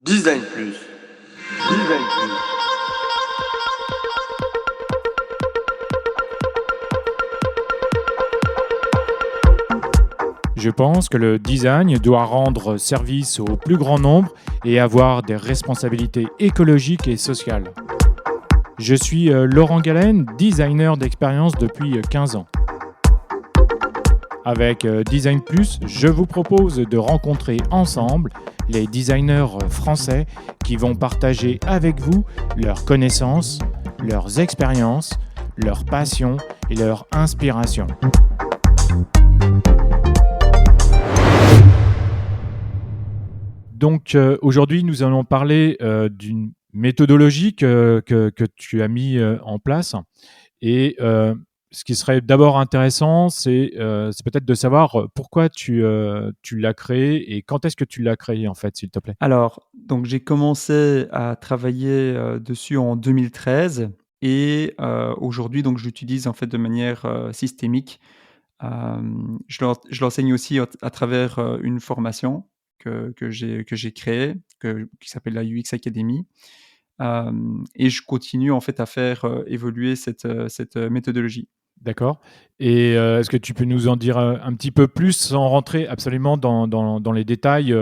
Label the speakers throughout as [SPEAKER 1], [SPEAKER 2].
[SPEAKER 1] Design Plus. Design Plus.
[SPEAKER 2] Je pense que le design doit rendre service au plus grand nombre et avoir des responsabilités écologiques et sociales. Je suis Laurent Galen, designer d'expérience depuis 15 ans. Avec Design Plus, je vous propose de rencontrer ensemble les designers français qui vont partager avec vous leurs connaissances, leurs expériences, leurs passions et leurs inspirations. Donc aujourd'hui, nous allons parler d'une méthodologie que tu as mis en place. Et ce qui serait d'abord intéressant, c'est peut-être de savoir pourquoi tu l'as créé et quand est-ce que tu l'as créé, en fait, s'il te plaît.
[SPEAKER 3] Alors, donc j'ai commencé à travailler, dessus en 2013 et aujourd'hui, donc je l'utilise en fait de manière, systémique. Je l'enseigne aussi à travers, une formation que j'ai créée, qui s'appelle la UX Academy. Et je continue en fait à faire, évoluer cette méthodologie.
[SPEAKER 2] D'accord. Et est-ce que tu peux nous en dire un petit peu plus sans rentrer absolument dans les détails,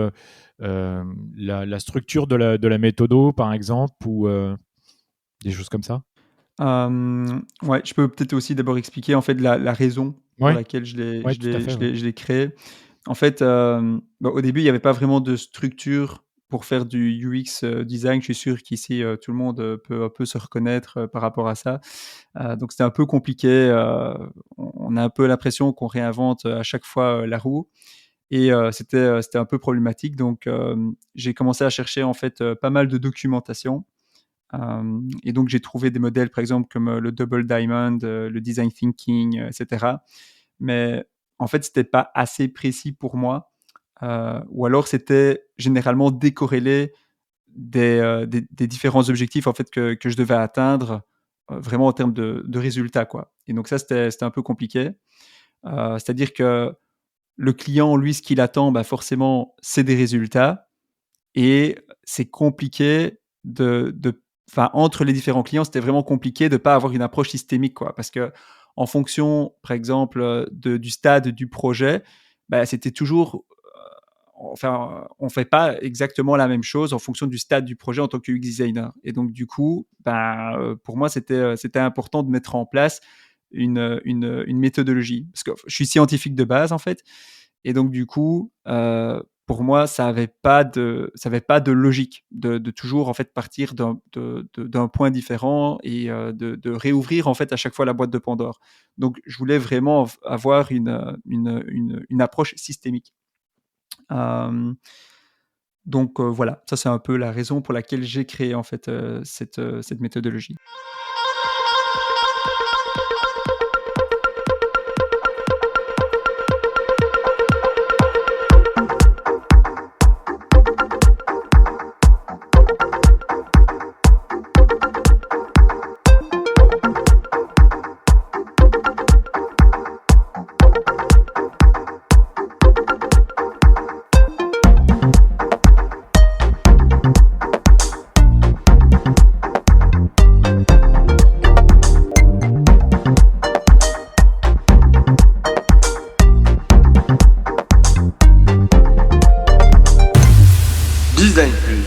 [SPEAKER 2] la structure de la méthodo, par exemple, ou des choses comme ça?
[SPEAKER 3] Ouais, je peux peut-être aussi d'abord expliquer en fait la raison pour
[SPEAKER 2] Oui,
[SPEAKER 3] laquelle je l'ai
[SPEAKER 2] ouais,
[SPEAKER 3] je
[SPEAKER 2] tout à
[SPEAKER 3] l'ai
[SPEAKER 2] fait,
[SPEAKER 3] je
[SPEAKER 2] ouais.
[SPEAKER 3] l'ai je l'ai créé. En fait, au début, il y avait pas vraiment de structure pour faire du UX, design. Je suis sûr qu'ici, tout le monde, peut un peu se reconnaître, par rapport à ça. Donc c'était un peu compliqué, on a un peu l'impression qu'on réinvente, à chaque fois, la roue et c'était un peu problématique. Donc j'ai commencé à chercher en fait, pas mal de documentation. Et donc j'ai trouvé des modèles, par exemple, comme, le Double Diamond, le Design Thinking, et cetera. Mais en fait, c'était pas assez précis pour moi, ou alors c'était généralement décorrélé des différents objectifs, en fait, que je devais atteindre, vraiment en termes de résultats, quoi. Et donc ça, c'était un peu compliqué. C'est-à-dire que le client, lui, ce qu'il attend, bah, forcément, c'est des résultats et c'est compliqué de enfin, entre les différents clients, c'était vraiment compliqué de pas avoir une approche systémique, quoi. Parce qu'en fonction, par exemple, du stade du projet, bah, c'était toujours, enfin, on fait pas exactement la même chose en fonction du stade du projet en tant que UX designer. Et donc du coup, ben, pour moi, c'était important de mettre en place une méthodologie. Parce que je suis scientifique de base, en fait, et donc du coup, pour moi, ça avait pas de logique de toujours en fait partir d'un point différent et de réouvrir en fait à chaque fois la boîte de Pandore. Donc je voulais vraiment avoir une approche systémique. Hem, donc voilà, ça c'est un peu la raison pour laquelle j'ai créé en fait, cette méthodologie.
[SPEAKER 1] Design Plus.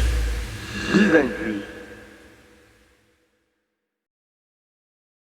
[SPEAKER 1] Design Plus.